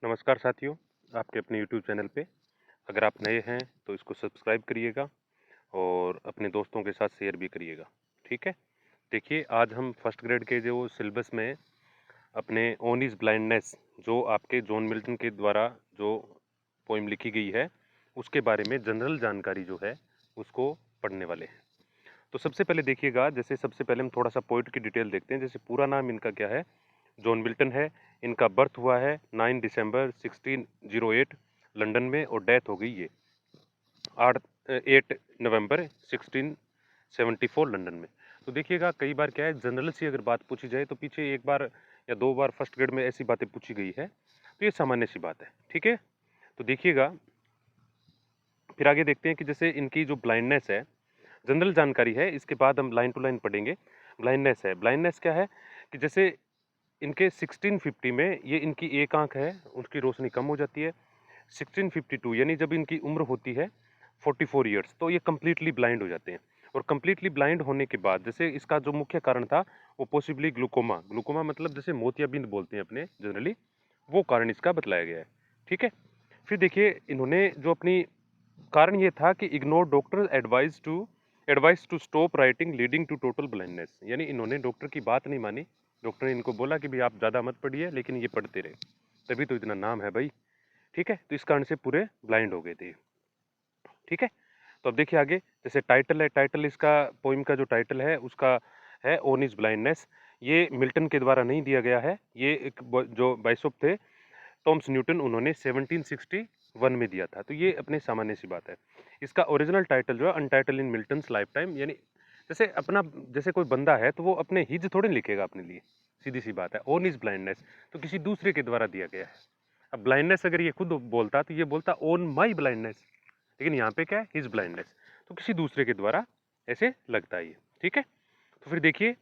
नमस्कार साथियों, आपके अपने YouTube चैनल पे। अगर आप नए हैं तो इसको सब्सक्राइब करिएगा और अपने दोस्तों के साथ शेयर भी करिएगा। ठीक है। देखिए, आज हम फर्स्ट ग्रेड के जो सिलेबस में अपने ओन इज ब्लाइंडनेस, जो आपके जॉन मिल्टन के द्वारा जो पोइम लिखी गई है, उसके बारे में जनरल जानकारी जो है उसको पढ़ने वाले हैं। तो सबसे पहले देखिएगा, जैसे सबसे पहले हम थोड़ा सा पोइट की डिटेल देखते हैं। जैसे पूरा नाम इनका क्या है, जॉन मिल्टन है। इनका बर्थ हुआ है 9 दिसंबर 1608 लंदन में, और डेथ हो गई ये 8 नवंबर 1674 लंदन में। तो देखिएगा, कई बार क्या है, जनरल सी अगर बात पूछी जाए तो पीछे एक बार या दो बार फर्स्ट ग्रेड में ऐसी बातें पूछी गई है, तो ये सामान्य सी बात है। ठीक है। तो देखिएगा, फिर आगे देखते हैं कि जैसे इनकी जो ब्लाइंडनेस है, जनरल जानकारी है, इसके बाद हम लाइन टू लाइन पढ़ेंगे। ब्लाइंडनेस है, ब्लाइंडनेस क्या है कि जैसे इनके 1650 में ये इनकी एक आंख है, उसकी रोशनी कम हो जाती है। 1652 यानी जब इनकी उम्र होती है 44 ईयर्स, तो ये कम्प्लीटली ब्लाइंड हो जाते हैं। और कम्प्लीटली ब्लाइंड होने के बाद जैसे इसका जो मुख्य कारण था वो पॉसिबली ग्लूकोमा, ग्लूकोमा मतलब जैसे मोतियाबिंद बोलते हैं अपने जनरली, वो कारण इसका बतलाया गया है। ठीक है। फिर देखिए, इन्होंने जो अपनी कारण ये था कि ignore doctor advice to stop writing leading to total blindness, यानी इन्होंने डॉक्टर की बात नहीं मानी। डॉक्टर ने इनको बोला कि भाई आप ज़्यादा मत पढ़िए, लेकिन ये पढ़ते रहे, तभी तो इतना नाम है भाई। ठीक है। तो इस कारण से पूरे ब्लाइंड हो गए थे। ठीक है। तो अब देखिए आगे, जैसे टाइटल है, टाइटल इसका पोइम का जो टाइटल है उसका है ओन इज ब्लाइंडनेस। ये मिल्टन के द्वारा नहीं दिया गया है, ये एक जो बाइशॉप थे टॉम्स न्यूटन, उन्होंने 1761 में दिया था। तो ये अपने सामान्य सी बात है। इसका ओरिजिनल टाइटल जो है अनटाइटल इन मिल्टन्स लाइफ टाइम, यानी जैसे अपना, जैसे कोई बंदा है तो वो अपने हिज थोड़े लिखेगा अपने लिए, सीधी सी बात है। ओन इज ब्लाइंडनेस तो किसी दूसरे के द्वारा दिया गया है। अब ब्लाइंडनेस अगर ये खुद बोलता तो ये बोलता ओन माई ब्लाइंडनेस, लेकिन यहाँ पे क्या है, हिज ब्लाइंडनेस, तो किसी दूसरे के द्वारा ऐसे लगता है ये। ठीक है। तो फिर देखिए,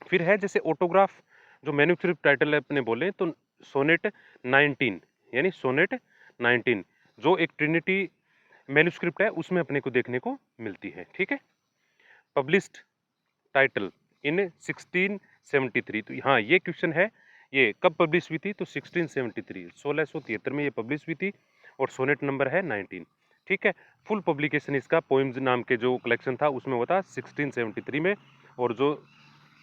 फिर है जैसे ऑटोग्राफ, जो मैन्युस्क्रिप्ट टाइटल है अपने बोले तो सोनेट 19, यानी सोनेट 19 जो एक ट्रिनिटी मैन्युस्क्रिप्ट है उसमें अपने को देखने को मिलती है। ठीक है। पब्लिश्ड टाइटल इन 1673, तो हाँ ये क्वेश्चन है, ये कब पब्लिश हुई थी, तो 1673 1673 में ये पब्लिश हुई थी, और सोनेट नंबर है 19। ठीक है। फुल पब्लिकेशन इसका पोइम्स नाम के जो कलेक्शन था उसमें हुआ था 1673 में। और जो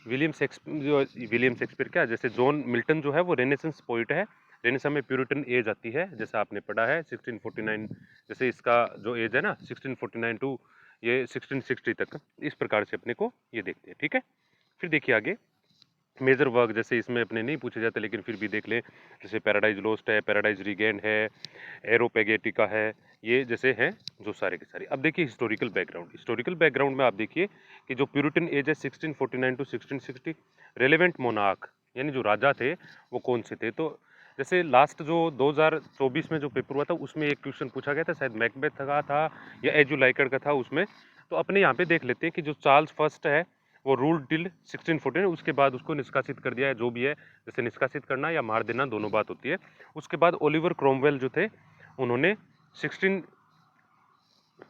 विलियम शेक्सपियर क्या, जैसे जॉन मिल्टन जो है वो रेनेसेंस पोइट है। रेनेसां में प्यूरिटन एज आती है, जैसा आपने पढ़ा है 1649, जैसे इसका जो एज है ना 1649 टू ये 1660 तक, इस प्रकार से अपने को ये देखते हैं। ठीक है। फिर देखिए आगे, मेजर वर्क जैसे इसमें अपने नहीं पूछे जाते, लेकिन फिर भी देख लें, जैसे पैराडाइज लोस्ट है, पैराडाइज रिगेन्ड है, एरोपेगेटिका है, ये जैसे हैं जो सारे के सारे। अब देखिए हिस्टोरिकल बैकग्राउंड, हिस्टोरिकल बैकग्राउंड में आप देखिए कि जो प्यूरिटन एज है 1649 टू 1660, रेलेवेंट मोनार्क यानी जो राजा थे वो कौन से थे। तो जैसे लास्ट जो 2024 में जो पेपर हुआ था उसमें एक क्वेश्चन पूछा गया था, शायद मैकबेथ का था या एजुलाइकर का था उसमें। तो अपने यहाँ पे देख लेते हैं कि जो चार्ल्स फर्स्ट है वो रूल टिल 1614, उसके बाद उसको निष्कासित कर दिया है, जो भी है, जैसे निष्कासित करना या मार देना दोनों बात होती है। उसके बाद ओलिवर क्रोमवेल जो थे उन्होंने 16,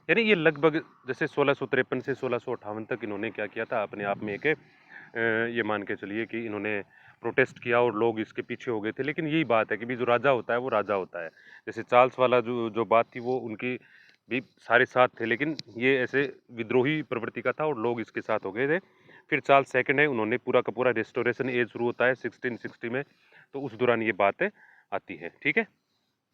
यानी ये लगभग जैसे 1653 से 1658 तक इन्होंने क्या किया था, अपने आप में एक ये मान के चलिए कि इन्होंने प्रोटेस्ट किया और लोग इसके पीछे हो गए थे। लेकिन यही बात है कि भी जो राजा होता है वो राजा होता है। जैसे चार्ल्स वाला जो जो बात थी वो उनकी भी सारे साथ थे, लेकिन ये ऐसे विद्रोही प्रवृत्ति का था और लोग इसके साथ हो गए थे। फिर चार्ल्स सेकंड है, उन्होंने पूरा का पूरा रेस्टोरेशन एज शुरू होता है 1660 में, तो उस दौरान ये बात आती है। ठीक है।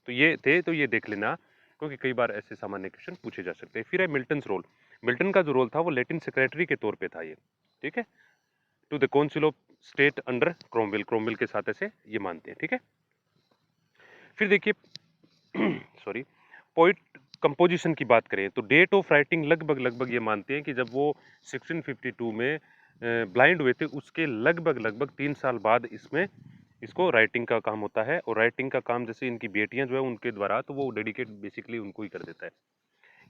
तो ये थे, तो ये देख लेना, क्योंकि कई बार ऐसे सामान्य क्वेश्चन पूछे जा सकते हैं। फिर है मिल्टन रोल, मिल्टन का जो रोल था वो लेटिन सेक्रेटरी के तौर पे था ये। ठीक है। To the council of state under Cromwell, Cromwell के साथ ऐसे ये मानते हैं। ठीक है। फिर देखिए सॉरी, पोइट कंपोजिशन की बात करें तो डेट ऑफ राइटिंग लगभग लगभग ये मानते हैं कि जब वो 1652 में ब्लाइंड हुए थे उसके लगभग लगभग 3 साल बाद इसमें इसको राइटिंग का काम होता है। और राइटिंग का काम जैसे इनकी बेटियां जो है उनके द्वारा, तो वो डेडिकेट बेसिकली उनको ही कर देता है,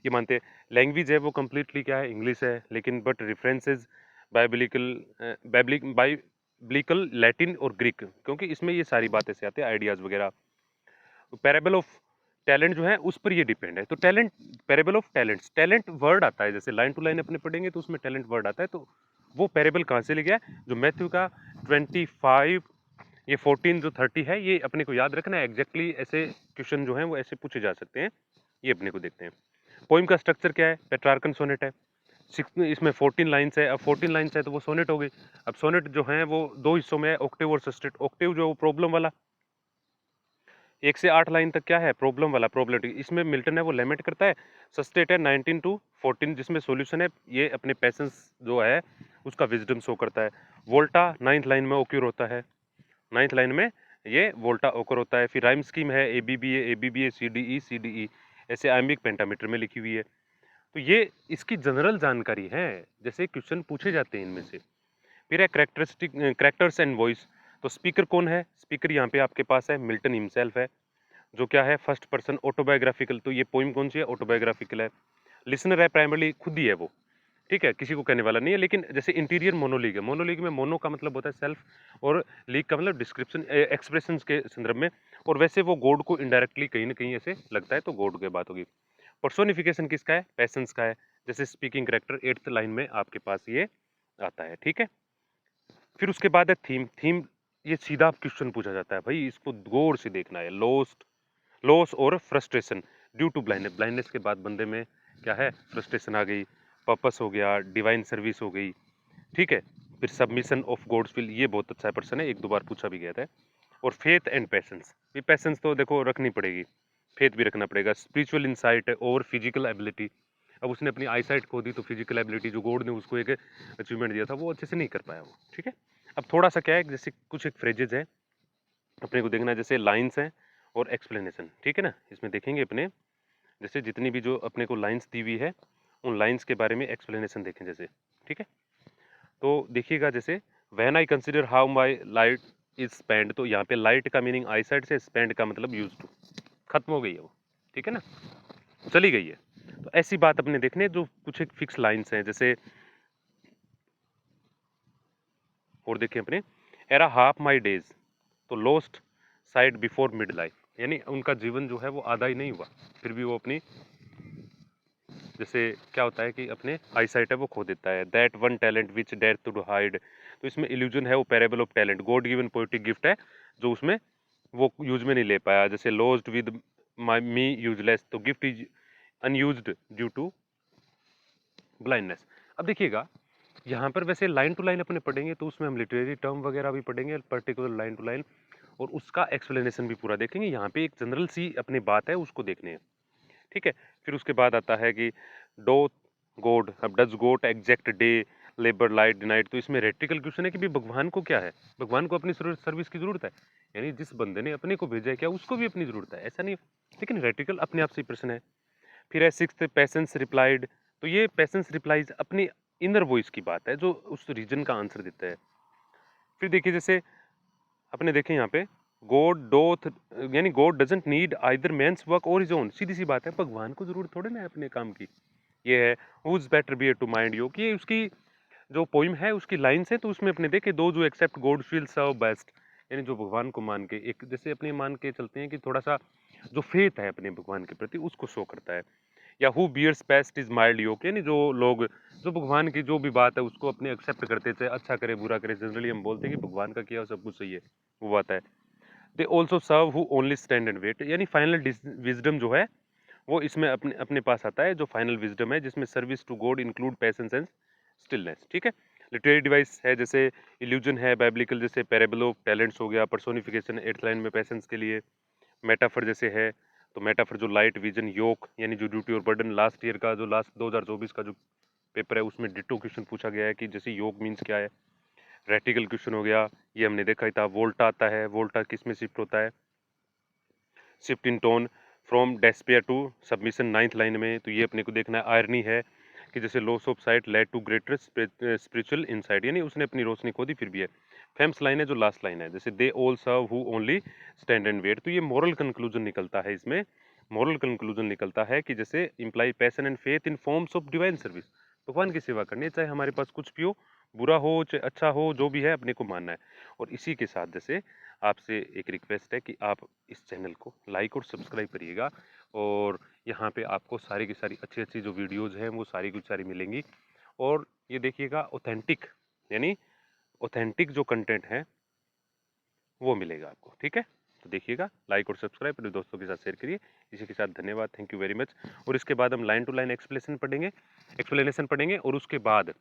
ये मानते हैं। लैंग्वेज है वो कम्प्लीटली क्या है, इंग्लिश है, लेकिन बट रेफरेंसेज बाइब्लिकल लैटिन और ग्रीक, क्योंकि इसमें ये सारी बातें से आते हैं, आइडियाज वगैरह। पैराबल ऑफ टैलेंट जो है उस पर ये डिपेंड है। तो talent, parable of talents, talent word आता है, जैसे लाइन टू लाइन अपने पढ़ेंगे तो उसमें टैलेंट वर्ड आता है। तो वो पैराबल कहाँ से ले गया, जो मैथ्यू का 25 ये 14 जो 30 है ये अपने को याद रखना है। एग्जैक्टली ऐसे क्वेश्चन जो हैं वो ऐसे पूछे जा सकते हैं। ये अपने को देखते हैं। पोइम का स्ट्रक्चर क्या है? पेट्रार्कन सोनेट है। इसमें 14 लाइन्स है। अब 14 लाइन्स है तो वो सोनेट हो गई। अब सोनेट जो है वो दो हिस्सों में है, ऑक्टेव और सस्टेट। ऑक्टेव जो प्रॉब्लम वाला 1 से 8 लाइन तक क्या है? प्रॉब्लम वाला, प्रॉब्लमेटिक। इसमें मिल्टन है वो लेमेंट करता है। सस्टेट है 19 टू 14 जिसमें सॉल्यूशन है, ये अपने पेशेंस जो है उसका विजडम शो करता है। वोल्टा 9th लाइन में ओक्यूर होता है। 9th लाइन में ये वोल्टा ओकर होता है। फिर राइम स्कीम है ABBA CDE CDE, ऐसे आयमिक पेंटामीटर में लिखी हुई है। तो ये इसकी जनरल जानकारी है, जैसे क्वेश्चन पूछे जाते हैं इनमें से। फिर है कैरेक्टर्स एंड वॉइस। तो स्पीकर कौन है? स्पीकर यहाँ पे आपके पास है मिल्टन हिमसेल्फ है, जो क्या है फर्स्ट पर्सन ऑटोबायोग्राफिकल। तो ये पोइम कौन सी है? ऑटोबायोग्राफिकल है। लिसनर है प्राइमरली खुद ही है वो, ठीक है, किसी को कहने वाला नहीं है। लेकिन जैसे इंटीरियर मोनोलिग है, मोनोलिग में मोनो का मतलब होता है सेल्फ, और लीग का मतलब डिस्क्रिप्शन एक्सप्रेशन के संदर्भ में। और वैसे वो गॉड को इनडायरेक्टली कहीं ना कहीं ऐसे लगता है, तो गॉड की बात होगी। पर्सोनिफिकेशन किसका है? पैसेंस का है। जैसे स्पीकिंग करेक्टर 8th लाइन में आपके पास ये आता है, ठीक है। फिर उसके बाद है थीम। थीम ये सीधा क्वेश्चन पूछा जाता है भाई, इसको गौर से देखना है। लॉस और frustration due to blindness. Blindness के बाद बंदे में क्या है? फ्रस्ट्रेशन आ गई, पर्पस हो गया, डिवाइन सर्विस हो गई, ठीक है। फिर सबमिशन ऑफ गॉड्स विल, ये बहुत अच्छा पर्सन है, एक दो बार पूछा भी गया था। और फेथ एंड पैसेंस, ये पैसेंस तो देखो रखनी पड़ेगी, फेथ भी रखना पड़ेगा। स्पिरिचुअल इंसाइट और फिजिकल एबिलिटी। अब उसने अपनी आई साइट खो दी, तो फिजिकल एबिलिटी जो गॉड ने उसको एक अचीवमेंट दिया था वो अच्छे से नहीं कर पाया वो, ठीक है। अब थोड़ा सा क्या है, जैसे कुछ एक फ्रेजेज है अपने को देखना है, जैसे लाइन्स हैं और एक्सप्लेनेशन, ठीक है ना। इसमें देखेंगे अपने, जैसे जितनी भी जो अपने को लाइन्स दी हुई है उन लाइन्स के बारे में एक्सप्लेनेशन देखें जैसे, ठीक है। तो देखिएगा जैसे when I consider how my light is spend, तो यहाँ पे लाइट का मीनिंग आई साइड से, स्पेंड का मतलब यूज टू, खत्म हो गई है वो, ठीक है ना, चली गई है। तो ऐसी बात अपने देखने जो कुछ एक फिक्स लाइन्स हैं जैसे, और देखें अपने एरा हाफ माई डेज, तो lost side before mid life, यानी उनका जीवन जो है वो आधा ही नहीं हुआ, फिर भी वो अपनी, जैसे क्या होता है कि अपने आई साइट है वो खो देता है। That one talent which dare to hide, तो इसमें इल्यूजन है वो parable of talent, God given poetic gift है जो उसमें वो यूज में नहीं ले पाया। जैसे lost with my me useless, तो gift is unused due to blindness. अब देखिएगा यहाँ पर वैसे लाइन टू लाइन अपने पढ़ेंगे तो उसमें हम लिटरेरी टर्म वगैरह भी पढ़ेंगे, पर्टिकुलर लाइन टू लाइन, और उसका एक्सप्लेनेशन भी पूरा देखेंगे। यहाँ पे एक जनरल सी अपनी बात है उसको देखने हैं, ठीक है। फिर उसके बाद आता है कि डो गॉड, अब does God exact day labour light deny it, तो इसमें रेटिकल क्वेश्चन है कि भी भगवान को क्या है, भगवान को अपनी सर्विस की जरूरत है, यानी जिस बंदे ने अपने को भेजा है क्या उसको भी अपनी जरूरत है, ऐसा नहीं। लेकिन रेटिकल अपने आप से प्रश्न है। फिर है 6th पेशेंस रिप्लाइड, तो ये पेशेंस रिप्लाइज अपनी इनर वॉइस की बात है जो उस रीजन का आंसर देता है। फिर देखिए जैसे अपने देखें यहाँ पे गॉड डोथ, यानी God doesn't need either men's work or his own, सीधी सी बात है, भगवान को जरूरत थोड़े ना है अपने काम की। ये है whose better bear to mind you, कि उसकी जो पोइम है उसकी लाइन्स है, तो उसमें अपने देखे दो जो एक्सेप्ट गॉड फील सर्व बेस्ट, यानी जो भगवान को मान के एक जैसे अपने मान के चलते हैं कि थोड़ा सा जो फेथ है अपने भगवान के प्रति उसको शो करता है। या who bears pest is mild yoke, यानी जो लोग जो भगवान की जो भी बात है उसको अपने एक्सेप्ट करते थे, अच्छा करे बुरा करे, जनरली हम बोलते हैं कि भगवान का किया सब कुछ सही है, वो बात है। They also serve who only stand and wait, यानी फाइनल विजडम जो है वो इसमें अपने अपने पास आता है, जो फाइनल विजडम है जिसमें service to God include patience and stillness, ठीक है। लिटरेरी डिवाइस है जैसे इल्यूजन है बाइब्लिकल, जैसे पैरेबल ऑफ टैलेंट्स हो गया। पर्सोनिफिकेशन 8th लाइन में पैसेंस के लिए। मेटाफर जैसे है, तो मेटाफर जो लाइट विजन योक, यानी जो ड्यूटी और बर्डन, लास्ट ईयर का जो लास्ट 2024 का जो पेपर है उसमें डिटो क्वेश्चन पूछा गया है कि जैसे योग मीन्स क्या है। रेटिकल क्वेश्चन हो गया, ये हमने देखा ही था। वोल्टा आता है, वोल्टा किस में शिफ्ट होता है? Shift in tone from despair to submission 9th line में, तो ये अपने को देखना है। आयरनी है कि जैसे loss of sight led to greater spiritual insight, यानी उसने अपनी रोशनी खो दी फिर भी है। फेम्स लाइन है जो लास्ट लाइन है, जैसे they all serve who only stand and wait, तो ये मॉरल कंक्लूजन निकलता है इसमें। मॉरल कंक्लूजन निकलता है कि जैसे imply passion and faith in forms of divine service, भगवान की सेवा करनी है, चाहे हमारे पास कुछ भी हो, बुरा हो चाहे अच्छा हो, जो भी है अपने को मानना है। और इसी के साथ जैसे आपसे एक रिक्वेस्ट है कि आप इस चैनल को लाइक और सब्सक्राइब करिएगा, और यहाँ पे आपको सारी की सारी अच्छी अच्छी जो वीडियोज़ हैं वो सारी की सारी मिलेंगी। और ये देखिएगा ऑथेंटिक, यानी ऑथेंटिक जो कंटेंट है वो मिलेगा आपको। ठीक है, तो देखिएगा, लाइक और सब्सक्राइब अपने दोस्तों के साथ शेयर करिए। इसी के साथ धन्यवाद, थैंक यू वेरी मच। और इसके बाद हम लाइन टू लाइन एक्सप्लेनेशन पढ़ेंगे और उसके बाद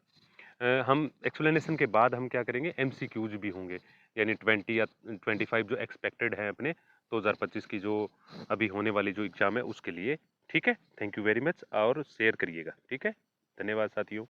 हम एक्सप्लेनेशन के बाद हम क्या करेंगे, एमसीक्यूज भी होंगे, यानी 20 या 25 जो एक्सपेक्टेड हैं अपने 2025 की जो अभी होने वाली जो एग्जाम है उसके लिए। ठीक है, थैंक यू वेरी मच और शेयर करिएगा। ठीक है, धन्यवाद साथियों।